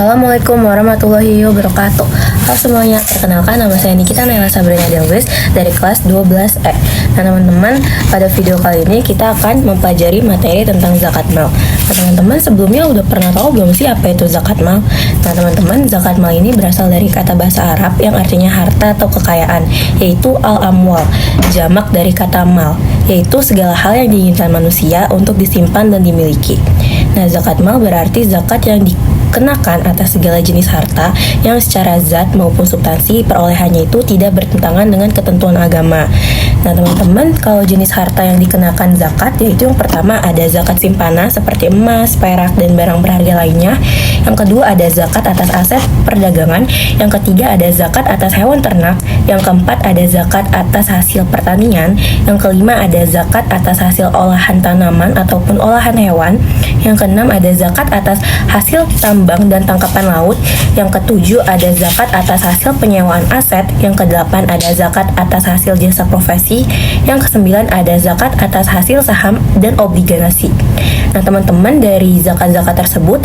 Assalamualaikum warahmatullahi wabarakatuh. Halo semuanya, perkenalkan nama saya Nikita Naila Sabrina Delwis dari kelas 12E. Nah teman-teman, pada video kali ini kita akan mempelajari materi tentang zakat mal. Nah teman-teman, sebelumnya udah pernah tahu belum sih apa itu zakat mal? Nah teman-teman, zakat mal ini berasal dari kata bahasa Arab yang artinya harta atau kekayaan, yaitu al-amwal, jamak dari kata mal, yaitu segala hal yang diinginkan manusia untuk disimpan dan dimiliki. Nah zakat mal berarti zakat yang dikenakan atas segala jenis harta yang secara zat maupun substansi perolehannya itu tidak bertentangan dengan ketentuan agama. Nah teman-teman, kalau jenis harta yang dikenakan zakat yaitu yang pertama ada zakat simpanan seperti emas, perak, dan barang berharga lainnya. Yang kedua ada zakat atas aset perdagangan. Yang ketiga ada zakat atas hewan ternak. Yang keempat ada zakat atas hasil pertanian. Yang kelima ada zakat atas hasil olahan tanaman ataupun olahan hewan. Yang keenam ada zakat atas hasil tambang dan tangkapan laut. Yang ketujuh ada zakat atas hasil penyewaan aset. Yang kedelapan ada zakat atas hasil jasa profesi. Yang kesembilan ada zakat atas hasil saham dan obligasi. Nah teman-teman, dari zakat-zakat tersebut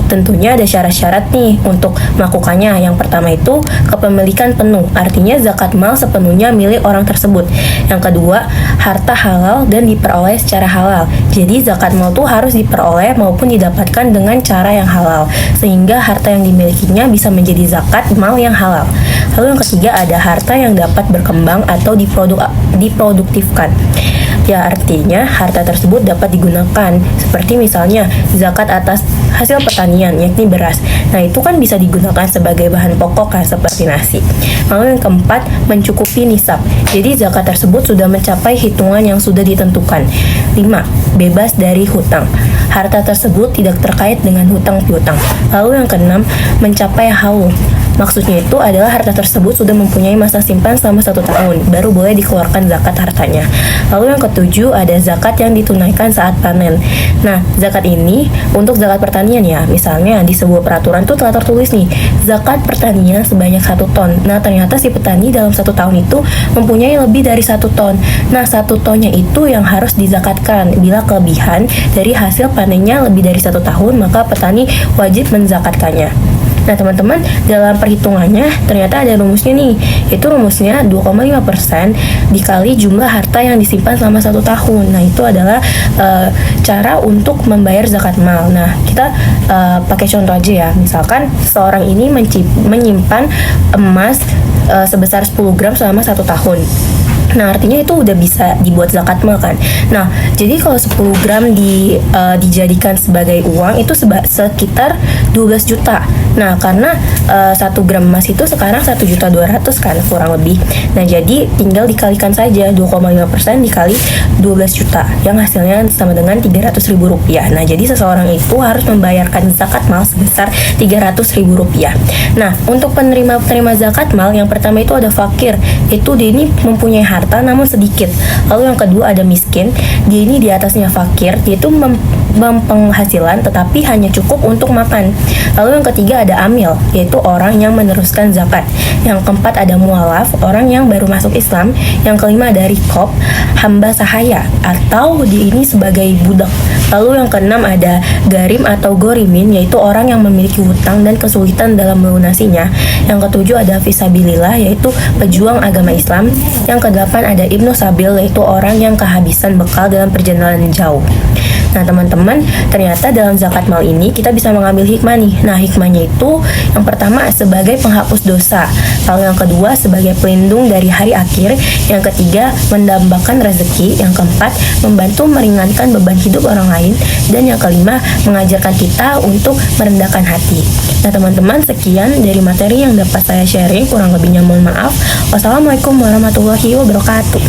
tentunya ada syarat-syarat nih untuk melakukannya. Yang pertama itu kepemilikan penuh, artinya zakat mal sepenuhnya milik orang tersebut. Yang kedua, harta halal dan diperoleh secara halal. Jadi zakat mal tuh harus diperoleh maupun didapatkan dengan cara yang halal, sehingga harta yang dimilikinya bisa menjadi zakat mal yang halal. Lalu yang ketiga ada harta yang dapat berkembang atau diproduktifkan. Ya, artinya harta tersebut dapat digunakan, seperti misalnya zakat atas hasil pertanian, yakni beras. Nah, itu kan bisa digunakan sebagai bahan pokok kan, seperti nasi. Lalu yang keempat, mencukupi nisab. Jadi zakat tersebut sudah mencapai hitungan yang sudah ditentukan. 5. Bebas dari hutang. Harta tersebut tidak terkait dengan hutang piutang. Lalu yang keenam, mencapai haul. Maksudnya itu adalah harta tersebut sudah mempunyai masa simpan selama 1 tahun, baru boleh dikeluarkan zakat hartanya. Lalu yang ketujuh ada zakat yang ditunaikan saat panen. Nah, zakat ini untuk zakat pertanian ya. Misalnya di sebuah peraturan tuh telah tertulis nih, zakat pertanian sebanyak 1 ton. Nah, ternyata si petani dalam 1 tahun itu mempunyai lebih dari 1 ton. Nah, 1 tonnya itu yang harus dizakatkan. Bila kelebihan dari hasil panennya lebih dari 1 tahun, maka petani wajib menzakatkannya. Nah teman-teman, dalam perhitungannya ternyata ada rumusnya nih. Itu rumusnya 2,5% dikali jumlah harta yang disimpan selama 1 tahun. Nah itu adalah cara untuk membayar zakat mal. Nah kita pakai contoh aja ya. Misalkan seorang ini menyimpan emas sebesar 10 gram selama 1 tahun. Nah artinya itu udah bisa dibuat zakat mal kan. Nah jadi kalau 10 gram dijadikan sebagai uang itu sekitar 12 juta. Nah karena 1 gram emas itu sekarang 1.200.000 kan, kurang lebih. Nah jadi tinggal dikalikan saja 2,5% dikali 12 juta yang hasilnya sama dengan Rp300.000. Nah jadi seseorang itu harus membayarkan zakat mal sebesar Rp300.000. Nah untuk penerima zakat mal, yang pertama itu ada fakir. Itu dia ini mempunyai harta namun sedikit. Lalu yang kedua ada miskin. Dia ini di atasnya fakir, dia itu penghasilan tetapi hanya cukup untuk makan. Lalu yang ketiga ada amil, yaitu orang yang meneruskan zakat. Yang keempat ada mualaf, orang yang baru masuk Islam. Yang kelima ada rikob, hamba sahaya atau dia ini sebagai budak. Lalu yang keenam ada garim atau gorimin, yaitu orang yang memiliki hutang dan kesulitan dalam melunasinya. Yang ketujuh ada fisabilillah, yaitu pejuang agama Islam. Yang kedelapan ada ibnu sabil, yaitu orang yang kehabisan bekal dalam perjalanan jauh. Nah teman-teman, ternyata dalam zakat mal ini kita bisa mengambil hikmah nih. Nah hikmahnya itu yang pertama sebagai penghapus dosa. Lalu yang kedua sebagai pelindung dari hari akhir. Yang ketiga mendambakan rezeki. Yang keempat membantu meringankan beban hidup orang lain. Dan yang kelima mengajarkan kita untuk merendahkan hati. Nah teman-teman, sekian dari materi yang dapat saya sharing. Kurang lebihnya mohon maaf. Wassalamualaikum warahmatullahi wabarakatuh.